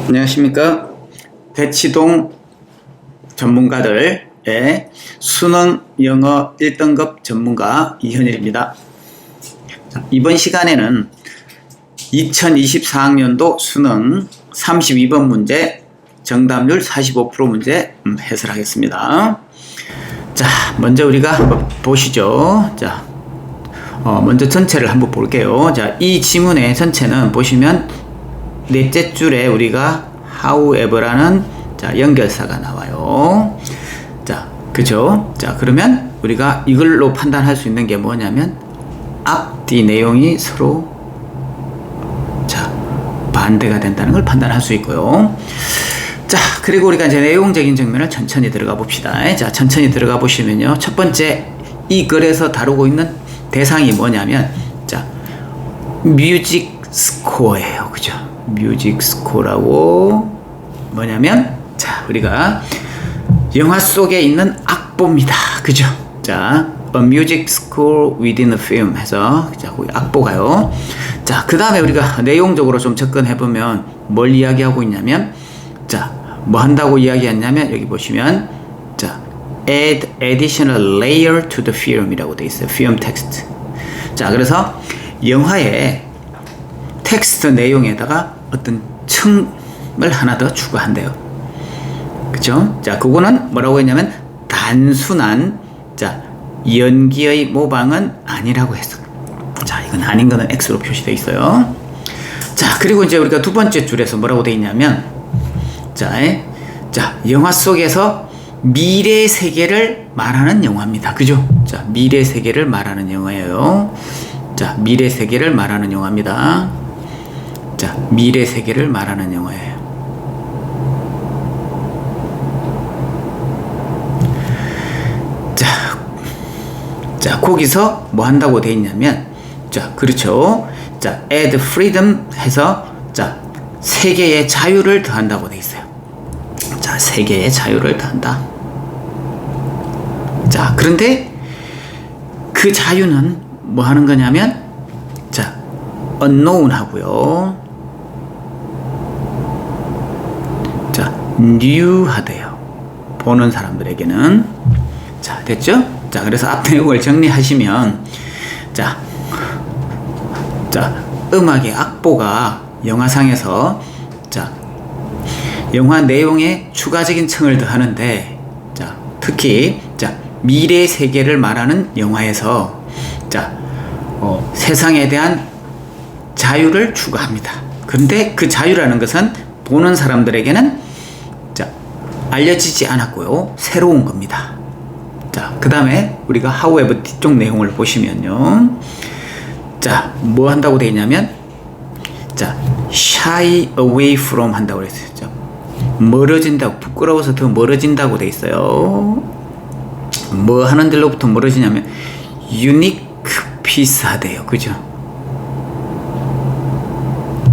안녕하십니까. 대치동 전문가들의 수능 영어 1등급 전문가 이현일입니다. 이번 시간에는 2024학년도 수능 32번 문제 정답률 45% 문제 해설하겠습니다. 자, 먼저 우리가 보시죠. 자, 먼저 전체를 한번 볼게요. 자, 이 지문의 전체는 보시면 넷째 줄에 우리가 however라는 연결사가 나와요. 자, 그죠? 자, 그러면 우리가 이걸로 판단할 수 있는 게 뭐냐면 앞뒤 내용이 서로 반대가 된다는 걸 판단할 수 있고요. 자, 그리고 우리가 이제 내용적인 측면을 천천히 들어가 봅시다. 자, 천천히 들어가 보시면요. 첫 번째, 이 글에서 다루고 있는 대상이 뭐냐면, 자, 뮤직 스코어예요. 그죠? 뮤직 스코어라고 뭐냐면, 자, 우리가 영화 속에 있는 악보입니다. 그죠? 자, a music score within a film 해서, 자, 거기 악보가요. 자, 그 다음에 우리가 내용적으로 좀 접근해보면 뭘 이야기하고 있냐면, 자, 뭐 한다고 이야기했냐면, 여기 보시면, 자, add additional layer to the film 이라고 돼 있어요. film text. 자, 그래서 영화의 텍스트 내용에다가 어떤 층을 하나 더 추가한대요. 그쵸? 자, 그거는 뭐라고 했냐면, 단순한, 자, 연기의 모방은 아니라고 했어. 자, 이건 아닌 거는 X로 표시되어 있어요. 자, 그리고 이제 우리가 두 번째 줄에서 뭐라고 되어 있냐면, 자, 영화 속에서 미래 세계를 말하는 영화입니다. 그죠? 자, 미래 세계를 말하는 영화예요. 자, 미래 세계를 말하는 영화입니다. 자, 미래 세계를 말하는 영화예요. 자, 거기서 뭐 한다고 돼 있냐면, 자, 그렇죠. 자, add freedom 해서, 자, 세계의 자유를 더한다고 돼 있어요. 자, 세계의 자유를 더한다. 자, 그런데 그 자유는 뭐 하는 거냐면, 자, unknown 하고요. 자, new 하대요. 보는 사람들에게는. 자, 됐죠? 자, 그래서 앞 내용을 정리하시면, 자, 음악의 악보가 영화상에서, 자, 영화 내용에 추가적인 층을 더하는데, 자, 특히, 자, 미래 세계를 말하는 영화에서, 자, 세상에 대한 자유를 추가합니다. 그런데 그 자유라는 것은 보는 사람들에게는, 자, 알려지지 않았고요. 새로운 겁니다. 자, 그 다음에 우리가 however 뒤쪽 내용을 보시면요. 자, 뭐 한다고 되어 있냐면, 자, shy away from 한다고 그랬어요. 자, 멀어진다고, 부끄러워서 더 멀어진다고 되어 있어요. 뭐 하는 데로부터 멀어지냐면, unique piece 하대요. 그죠?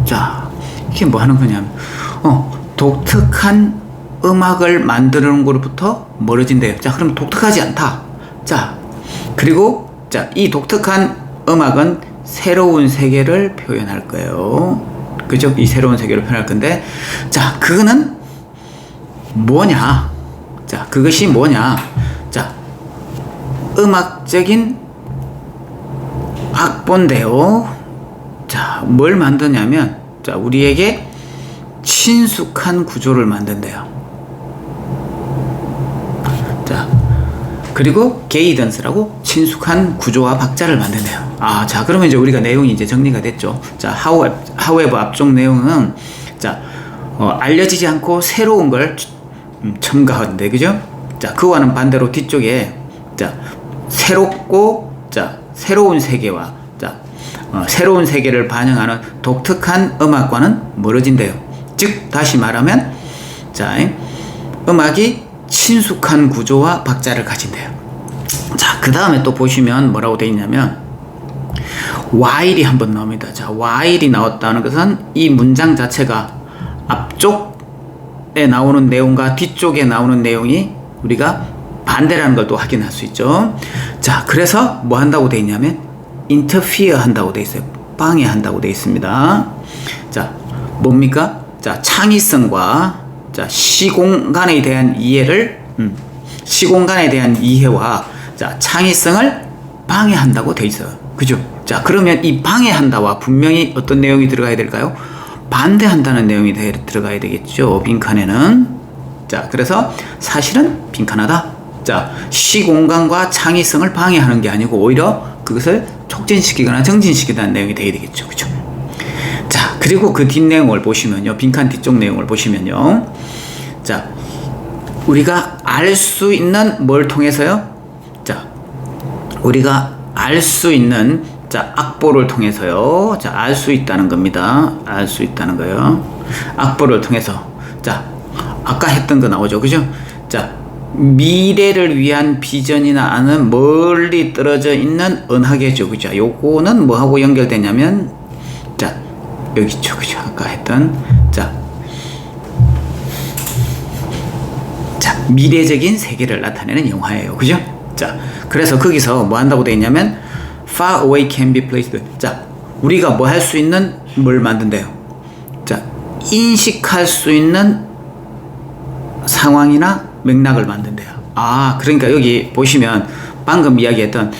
자, 이게 뭐 하는 거냐면, 독특한 음악을 만드는 것부터 멀어진대요. 자, 그럼 독특하지 않다. 자, 그리고, 자, 이 독특한 음악은 새로운 세계를 표현할 거예요. 그죠? 이 새로운 세계를 표현할 건데, 자, 그거는 뭐냐? 자, 그것이 뭐냐? 자, 음악적인 악보인데요. 자, 뭘 만드냐면, 자, 우리에게 친숙한 구조를 만든대요. 자, 그리고 게이던스라고 친숙한 구조와 박자를 만든대요. 아, 자, 그러면 이제 우리가 내용이 이제 정리가 됐죠. 자, however 앞쪽 내용은, 자, 알려지지 않고 새로운 걸 첨가하는데, 그죠? 자, 그와는 반대로 뒤쪽에, 자, 새롭고, 자, 새로운 세계와, 자, 새로운 세계를 반영하는 독특한 음악과는 멀어진대요. 즉, 다시 말하면, 자, 음악이 친숙한 구조와 박자를 가진대요. 자, 그 다음에 또 보시면 뭐라고 되어 있냐면, while이 한번 나옵니다. 자, while이 나왔다는 것은 이 문장 자체가 앞쪽에 나오는 내용과 뒤쪽에 나오는 내용이 우리가 반대라는 걸 또 확인할 수 있죠. 자, 그래서 뭐 한다고 되어 있냐면, interfere 한다고 되어 있어요. 방해한다고 되어 있습니다. 자, 뭡니까? 자, 창의성과 자, 시공간에 대한 이해를 시공간에 대한 이해와 자, 창의성을 방해한다고 돼 있어요. 그죠? 자, 그러면 이 방해한다와 분명히 어떤 내용이 들어가야 될까요? 반대한다는 내용이 들어가야 되겠죠. 빈칸에는. 자, 그래서 사실은 빈칸하다. 자, 시공간과 창의성을 방해하는 게 아니고 오히려 그것을 촉진시키거나 정진시키다는 내용이 돼야 되겠죠. 그죠? 자, 그리고 그 뒷내용을 보시면요. 빈칸 뒤쪽 내용을 보시면요. 자, 우리가 알 수 있는 뭘 통해서요? 자, 우리가 알 수 있는 자, 악보를 통해서요. 자, 알 수 있다는 겁니다. 알 수 있다는 거요. 악보를 통해서. 자, 아까 했던 거 나오죠. 그죠? 자, 미래를 위한 비전이나 안은 멀리 떨어져 있는 은하계죠. 그죠? 요거는 뭐하고 연결되냐면, 자, 여기 있죠. 그죠? 아까 했던, 자, 미래적인 세계를 나타내는 영화예요. 그죠? 자, 그래서 거기서 뭐 한다고 되어 있냐면, far away can be placed. 자, 우리가 뭐 할 수 있는 뭘 만든대요? 자, 인식할 수 있는 상황이나 맥락을 만든대요. 아, 그러니까 여기 보시면 방금 이야기했던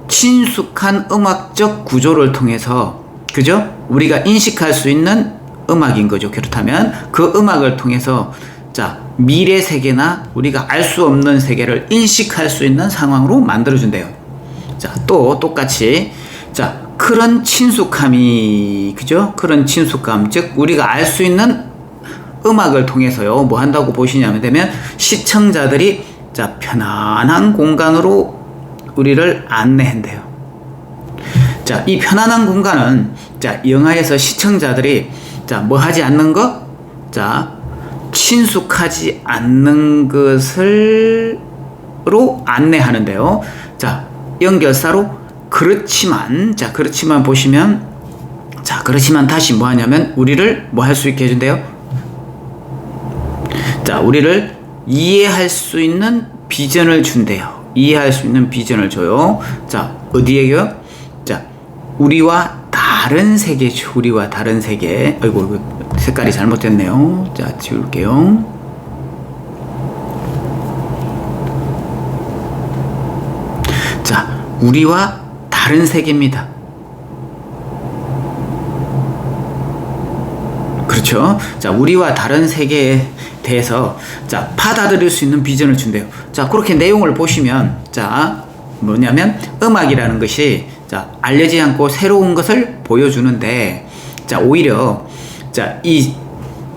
친숙한 음악적 구조를 통해서, 그죠? 우리가 인식할 수 있는 음악인 거죠. 그렇다면 그 음악을 통해서 자, 미래 세계나 우리가 알 수 없는 세계를 인식할 수 있는 상황으로 만들어준대요. 자, 또 똑같이 자, 그런 친숙함이, 그죠? 그런 친숙감, 즉 우리가 알 수 있는 음악을 통해서요, 뭐 한다고 보시냐면 되면 시청자들이 자, 편안한 공간으로 우리를 안내한대요. 자, 이 편안한 공간은 자, 영화에서 시청자들이 자, 뭐 하지 않는 것? 자, 친숙하지 않는 것을로 안내하는데요. 자, 연결사로 그렇지만, 자, 그렇지만 보시면, 자, 그렇지만 다시 뭐 하냐면 우리를 뭐 할 수 있게 해준대요. 자, 우리를 이해할 수 있는 비전을 준대요. 이해할 수 있는 비전을 줘요. 자, 어디에요? 자, 우리와 다른 세계죠. 우리와 다른 세계. 아이고, 색깔이 잘못됐네요. 자, 지울게요. 자, 우리와 다른 세계입니다. 그렇죠? 자, 우리와 다른 세계에 대해서 자, 받아들일 수 있는 비전을 준대요. 자, 그렇게 내용을 보시면 자, 뭐냐면 음악이라는 것이 자, 알려지지 않고 새로운 것을 보여주는데 자, 오히려 자, 이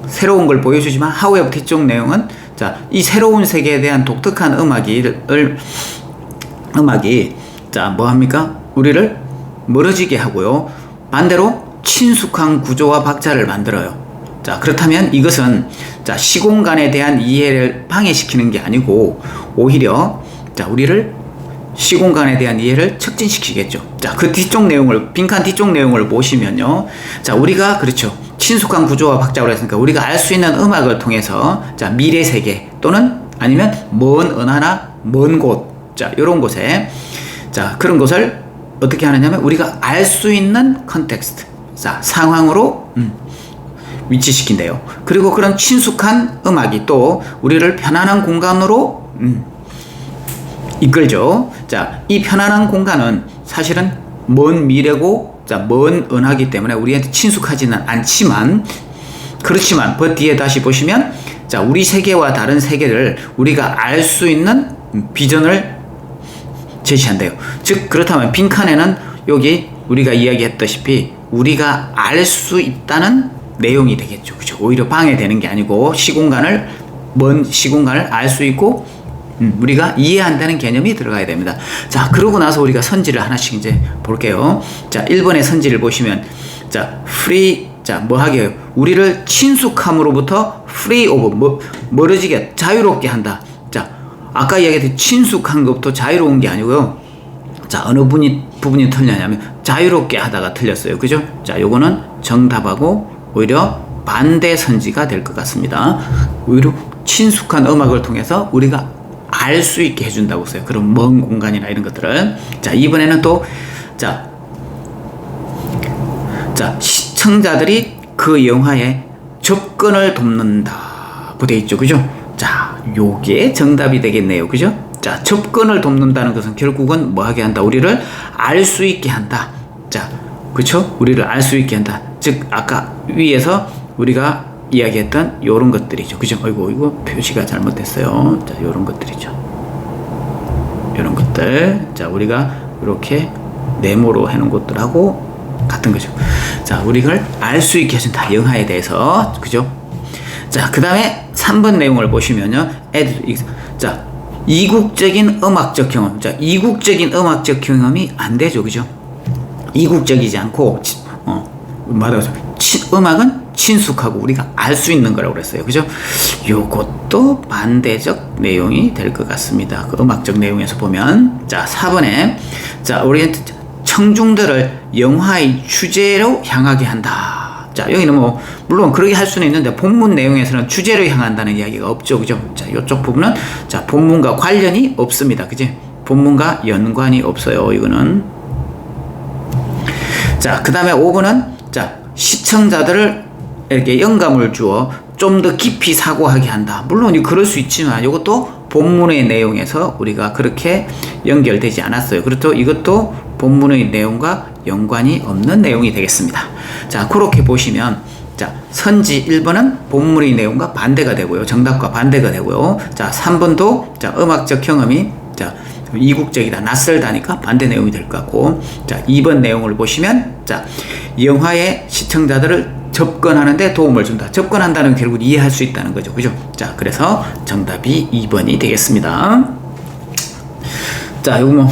새로운 걸 보여주지만 하우에버 뒤쪽 내용은 자, 이 새로운 세계에 대한 독특한 음악이 자, 뭐 합니까? 우리를 멀어지게 하고요. 반대로 친숙한 구조와 박자를 만들어요. 자, 그렇다면 이것은 자, 시공간에 대한 이해를 방해시키는 게 아니고 오히려 자, 우리를 시공간에 대한 이해를 촉진시키겠죠. 자, 그 뒤쪽 내용을, 빈칸 뒤쪽 내용을 보시면요. 자, 우리가 그렇죠. 친숙한 구조와 박자로 했으니까 우리가 알 수 있는 음악을 통해서 자, 미래 세계 또는 아니면 먼 은하나 먼 곳, 자, 요런 곳에 자, 그런 것을 어떻게 하느냐면 우리가 알 수 있는 컨텍스트, 자, 상황으로 위치시킨대요. 그리고 그런 친숙한 음악이 또 우리를 편안한 공간으로 이끌죠. 자, 이 편안한 공간은 사실은 먼 미래고, 자, 먼 은하기 때문에 우리한테 친숙하지는 않지만, 그렇지만, 그 뒤에 다시 보시면, 자, 우리 세계와 다른 세계를 우리가 알 수 있는 비전을 제시한대요. 즉, 그렇다면 빈칸에는 여기 우리가 이야기했다시피 우리가 알 수 있다는 내용이 되겠죠. 그죠? 오히려 방해되는 게 아니고 시공간을, 먼 시공간을 알 수 있고 우리가 이해한다는 개념이 들어가야 됩니다. 자, 그러고 나서 우리가 선지를 하나씩 이제 볼게요. 자, 1번의 선지를 보시면 자, free, 자, 뭐 하게요? 우리를 친숙함으로부터 free of, 멀어지게 자유롭게 한다. 자, 아까 이야기했듯이 친숙한 것부터 자유로운 게 아니고요. 자, 어느 부분이 틀렸냐면 자유롭게 하다가 틀렸어요. 그죠? 자, 요거는 정답하고 오히려 반대 선지가 될 것 같습니다. 오히려 친숙한 음악을 통해서 우리가 알 수 있게 해준다고 써요. 그런 먼 공간이나 이런 것들을. 자, 이번에는 또, 자, 시청자들이 그 영화에 접근을 돕는다. 부대 있죠. 그죠? 자, 요게 정답이 되겠네요. 그죠? 자, 접근을 돕는다는 것은 결국은 뭐 하게 한다? 우리를 알 수 있게 한다. 자, 그쵸? 우리를 알 수 있게 한다. 즉, 아까 위에서 우리가 이야기했던 요런 것들이죠. 그죠? 아이고, 이거 표시가 잘못됐어요. 자, 요런 것들이죠. 요런 것들. 자, 우리가 이렇게 네모로 해놓은 것들하고 같은 거죠. 자, 우리를 알 수 있게 해준다. 영화에 대해서. 그죠? 자, 그 다음에 3번 내용을 보시면요. 자, 이국적인 음악적 경험. 자, 이국적인 음악적 경험이 안 되죠. 그죠? 이국적이지 않고, 음악은 친숙하고 우리가 알 수 있는 거라고 그랬어요. 그죠? 요것도 반대적 내용이 될 것 같습니다. 그 음악적 내용에서 보면. 자, 4번에, 자, 오리엔트, 청중들을 영화의 주제로 향하게 한다. 자, 여기는 뭐, 물론 그렇게 할 수는 있는데, 본문 내용에서는 주제로 향한다는 이야기가 없죠. 그죠? 자, 요쪽 부분은, 자, 본문과 관련이 없습니다. 그지? 본문과 연관이 없어요. 이거는. 자, 그 다음에 5번은, 자, 시청자들을 이렇게 영감을 주어 좀 더 깊이 사고하게 한다. 물론 그럴 수 있지만 이것도 본문의 내용에서 우리가 그렇게 연결되지 않았어요. 그렇죠? 이것도 본문의 내용과 연관이 없는 내용이 되겠습니다. 자, 그렇게 보시면, 자, 선지 1번은 본문의 내용과 반대가 되고요. 정답과 반대가 되고요. 자, 3번도, 자, 음악적 경험이, 자, 이국적이다, 낯설다니까 반대 내용이 될 것 같고, 자, 2번 내용을 보시면, 자, 영화의 시청자들을 접근하는데 도움을 준다. 접근한다는 결국 이해할 수 있다는 거죠. 그죠? 자, 그래서 정답이 2번이 되겠습니다. 자, 요거 뭐,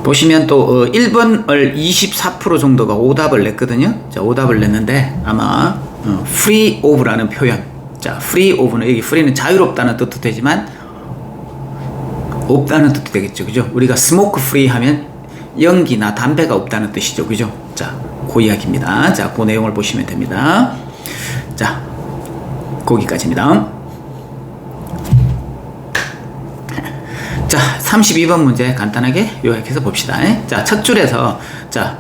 보시면 또, 1번을 24% 정도가 오답을 냈거든요. 자, 오답을 냈는데, 아마, free of라는 표현. 자, free of는, 여기 free는 자유롭다는 뜻도 되지만, 없다는 뜻도 되겠죠. 그죠? 우리가 smoke free 하면, 연기나 담배가 없다는 뜻이죠. 그죠? 자, 그 이야기입니다. 자, 그 내용을 보시면 됩니다. 자, 거기까지입니다. 자, 32번 문제 간단하게 요약해서 봅시다. 자, 첫 줄에서, 자,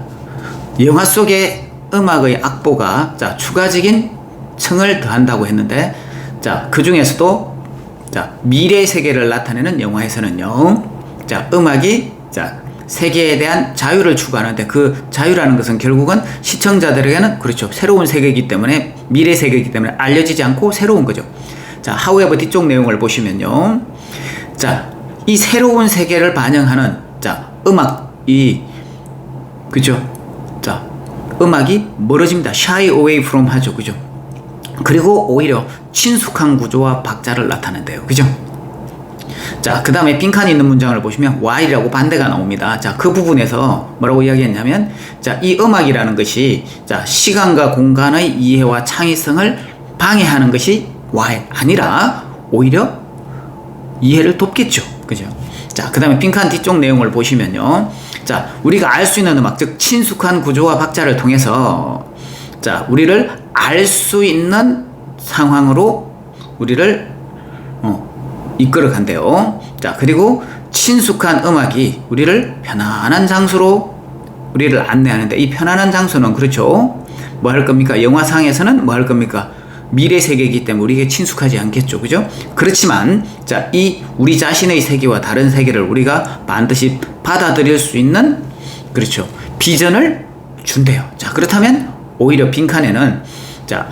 영화 속의 음악의 악보가, 자, 추가적인 층을 더한다고 했는데, 자, 그 중에서도, 자, 미래 세계를 나타내는 영화에서는요, 자, 음악이, 자, 세계에 대한 자유를 추구하는데, 그 자유라는 것은 결국은 시청자들에게는, 그렇죠, 새로운 세계이기 때문에, 미래 세계이기 때문에 알려지지 않고 새로운 거죠. 자, however 뒤쪽 내용을 보시면요, 자, 이 새로운 세계를 반영하는, 자, 음악이, 그죠? 자, 음악이 멀어집니다. shy away from 하죠. 그죠? 그리고 오히려 친숙한 구조와 박자를 나타낸대요. 그죠? 자, 그 다음에 빈칸이 있는 문장을 보시면 while이라고 반대가 나옵니다. 자, 그 부분에서 뭐라고 이야기했냐면, 자, 이 음악이라는 것이, 자, 시간과 공간의 이해와 창의성을 방해하는 것이 while 아니라 오히려 이해를 돕겠죠. 그죠? 자, 그 다음에 빈칸 뒤쪽 내용을 보시면요, 자, 우리가 알 수 있는 음악, 즉 친숙한 구조와 박자를 통해서, 자, 우리를 알 수 있는 상황으로 우리를 이끌어 간대요. 자, 그리고 친숙한 음악이 우리를 편안한 장소로 우리를 안내하는데, 이 편안한 장소는, 그렇죠, 뭐 할 겁니까? 영화상에서는 뭐 할 겁니까? 미래 세계이기 때문에 우리에게 친숙하지 않겠죠. 그죠? 그렇지만, 자, 이 우리 자신의 세계와 다른 세계를 우리가 반드시 받아들일 수 있는, 그렇죠, 비전을 준대요. 자, 그렇다면 오히려 빈칸에는, 자,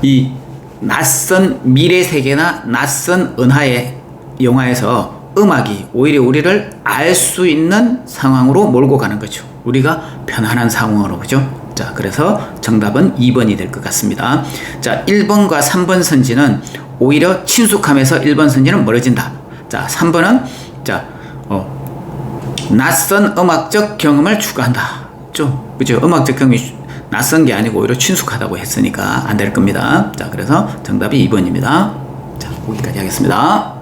이 낯선 미래 세계나 낯선 은하의 영화에서 음악이 오히려 우리를 알 수 있는 상황으로 몰고 가는 거죠. 우리가 편안한 상황으로. 그죠? 자, 그래서 정답은 2번이 될 것 같습니다. 자, 1번과 3번 선지는 오히려 친숙함에서 1번 선지는 멀어진다. 자, 3번은, 자, 낯선 음악적 경험을 추구한다. 그죠? 음악적 경험이 낯선 게 아니고 오히려 친숙하다고 했으니까 안 될 겁니다. 자, 그래서 정답이 2번입니다. 자, 거기까지 하겠습니다.